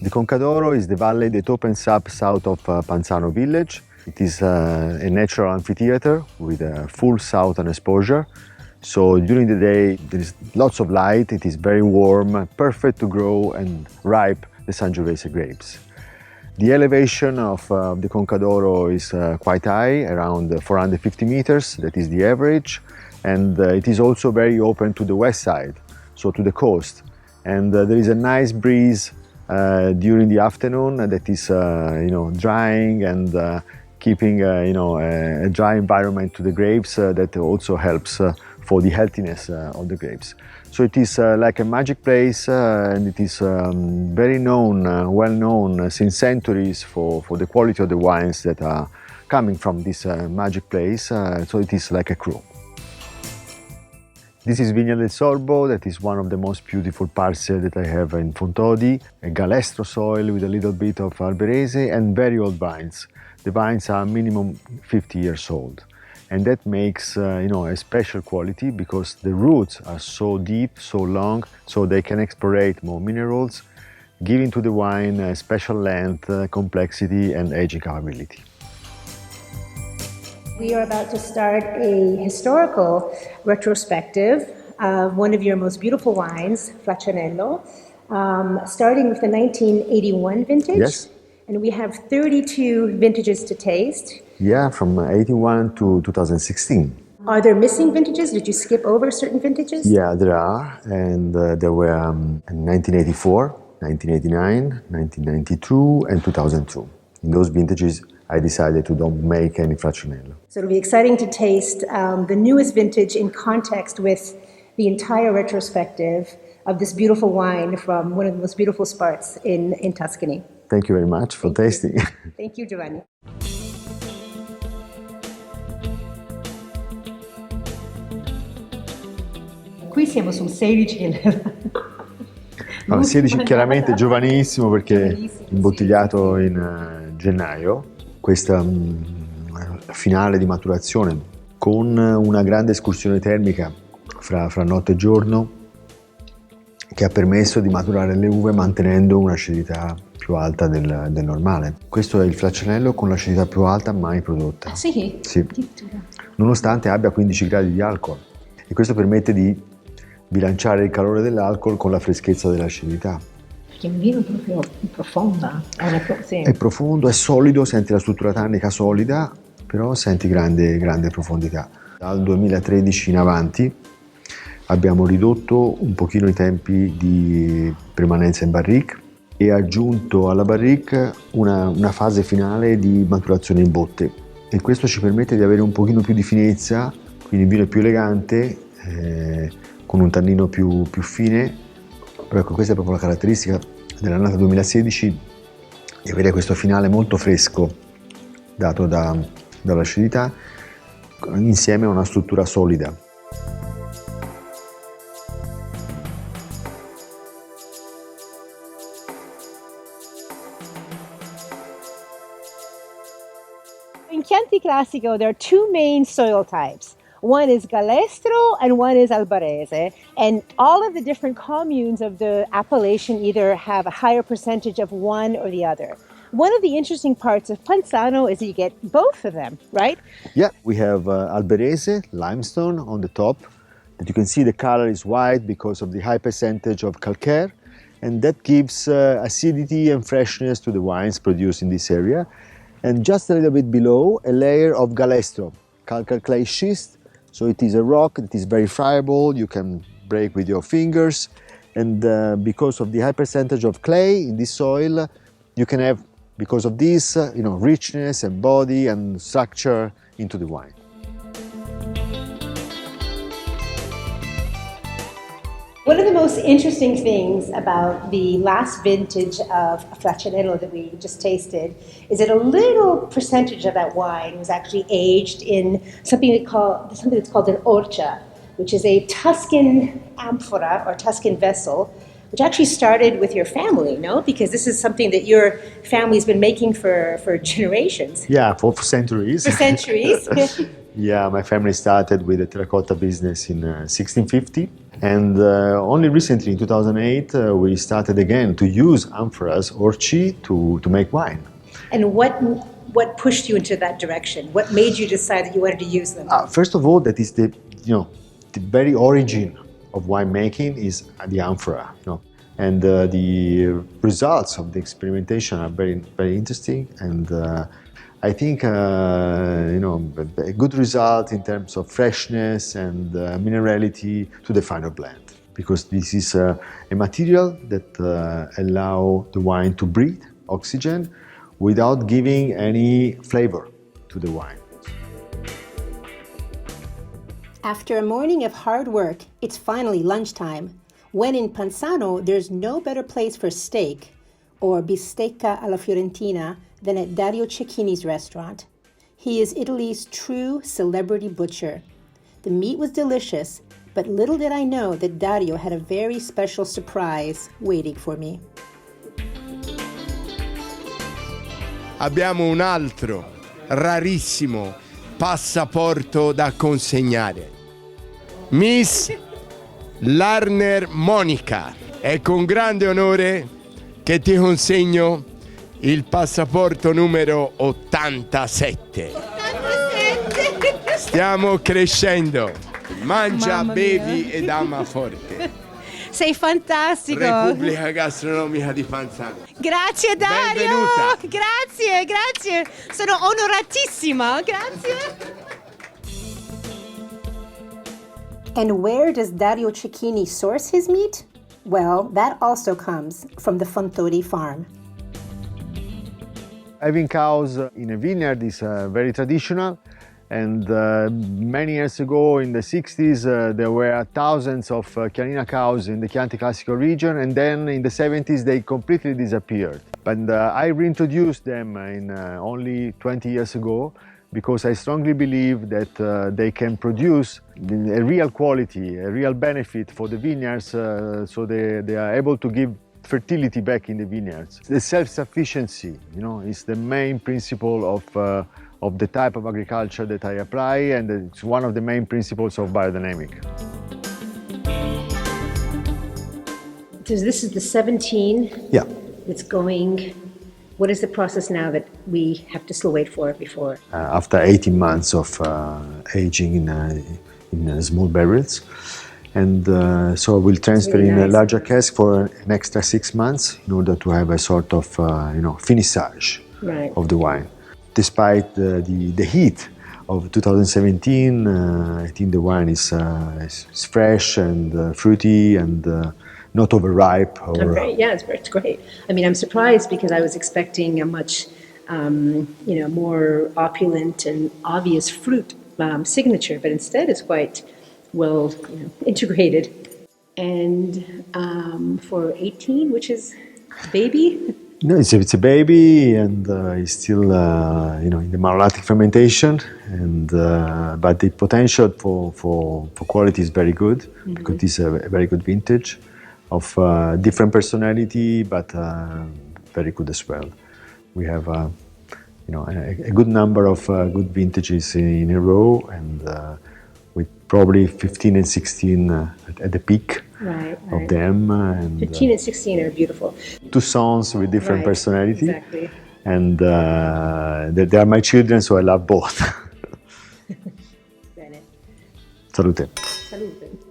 The Concadoro is the valley that opens up south of Panzano village. It is a natural amphitheater with a full southern exposure. So during the day there is lots of light, it is very warm, perfect to grow and ripe the Sangiovese grapes. The elevation of the Concadoro is quite high, around 450 meters, that is the average. And it is also very open to the west side, so to the coast. And there is a nice breeze during the afternoon that is drying and keeping a dry environment to the grapes that also helps for the healthiness of the grapes. So it is like a magic place and it is very known, well known since centuries for the quality of the wines that are coming from this magic place. So it is like a crew. This is Vigna del Sorbo, that is one of the most beautiful parcels that I have in Fontodi, a galestro soil with a little bit of alberese and very old vines. The vines are minimum 50 years old. And that makes a special quality because the roots are so deep, so long, so they can export more minerals, giving to the wine a special length, complexity and aging capability. We are about to start a historical retrospective of one of your most beautiful wines, Flaccianello, starting with the 1981 vintage. Yes. And we have 32 vintages to taste. Yeah, from 81 to 2016. Are there missing vintages? Did you skip over certain vintages? Yeah, there are. And there were 1984, 1989, 1992 and 2002. In those vintages, I decided to don't make any Flaccianello. So it'll be exciting to taste the newest vintage in context with the entire retrospective of this beautiful wine from one of the most beautiful spots in Tuscany. Thank you very much for tasting. Thank you, Giovanni. Qui siamo sul 16. No, 16 chiaramente giovanissimo perché imbottigliato in gennaio. Questa finale di maturazione con una grande escursione termica fra notte e giorno che ha permesso di maturare le uve mantenendo un'acidità più alta del normale. Questo è il Flaccianello con l'acidità più alta mai prodotta. Ah, sì? Sì. Nonostante abbia 15 gradi di alcol. E questo permette di bilanciare il calore dell'alcol con la freschezza dell'acidità. Perché è un vino proprio profonda. È profondo, è solido, senti la struttura tannica solida, però senti grande profondità. Dal 2013 in avanti abbiamo ridotto un pochino i tempi di permanenza in barrique e aggiunto alla barrique una fase finale di maturazione in botte. E questo ci permette di avere un pochino più di finezza, quindi il vino è più elegante, con un tannino più fine. Ecco, questa è proprio la caratteristica dell'annata 2016, di avere questo finale molto fresco dato dall'acidità insieme a una struttura solida. In Chianti Classico, there are two main soil types. One is Galestro and one is Albarese. And all of the different communes of the appellation either have a higher percentage of one or the other. One of the interesting parts of Panzano is that you get both of them, right? Yeah, we have Albarese, limestone on the top. That you can see the color is white because of the high percentage of calcaire. And that gives acidity and freshness to the wines produced in this area. And just a little bit below, a layer of Galestro, calcaire clay schist. So it is a rock that is very friable, you can break with your fingers, and because of the high percentage of clay in this soil, you can have, because of this, richness and body and structure into the wine. One of the most interesting things about the last vintage of Flaccianello that we just tasted is that a little percentage of that wine was actually aged in something that's called an orcha, which is a Tuscan amphora or Tuscan vessel, which actually started with your family, no? Because this is something that your family's been making for generations. Yeah, for centuries. For centuries. Yeah, my family started with a terracotta business in 1650, and only recently, in 2008, we started again to use amphoras, orchi, to make wine. And what pushed you into that direction? What made you decide that you wanted to use them? First of all, that is the very origin of winemaking is the amphora. And the results of the experimentation are very, very interesting, and I think a good result in terms of freshness and minerality to the final blend, because this is a material that allow the wine to breathe oxygen without giving any flavor to the wine. After a morning of hard work, it's finally lunchtime. When in Panzano, there's no better place for steak or bistecca alla Fiorentina than at Dario Cecchini's restaurant. He is Italy's true celebrity butcher. The meat was delicious, but little did I know that Dario had a very special surprise waiting for me. Abbiamo un altro rarissimo passaporto da consegnare. Miss Larner Monica, è con grande onore che ti consegno il passaporto numero 87. 87! Stiamo crescendo. Mangia, bevi ed ama forte. Sei fantastico! Repubblica Gastronomica di Panzano. Grazie Dario! Benvenuta. Grazie! Sono onoratissima, grazie! And where does Dario Cecchini source his meat? Well, that also comes from the Fontodi farm. Having cows in a vineyard is very traditional, and many years ago, in the 60s, there were thousands of Chianina cows in the Chianti Classico region, and then in the 70s they completely disappeared. But I reintroduced them in only 20 years ago, because I strongly believe that they can produce a real quality, a real benefit for the vineyards, so they are able to give fertility back in the vineyards. The self-sufficiency, is the main principle of the type of agriculture that I apply, and it's one of the main principles of biodynamic. So this is the 17. Yeah. It's going. What is the process now that we have to still wait for before? After 18 months of aging in small barrels, and so we'll transfer really in a nice. larger cask for an extra 6 months in order to have a sort of finissage Right. of the wine. Despite the heat of 2017, I think the wine is fresh and fruity and not overripe. It's great. I mean, I'm surprised because I was expecting a much, more opulent and obvious fruit signature, but instead it's quite well integrated. And for 18, which is baby. No, it's a baby, and it's still in the malolactic fermentation, and but the potential for quality is very good, because it's a very good vintage of different personality, but very good as well. We have a good number of good vintages in a row, and with probably 15 and 16 at the peak. Right. Of them. And 15 and 16 are beautiful. Two sons with different personality. Exactly. And they are my children, so I love both. Bene. Salute. Salute.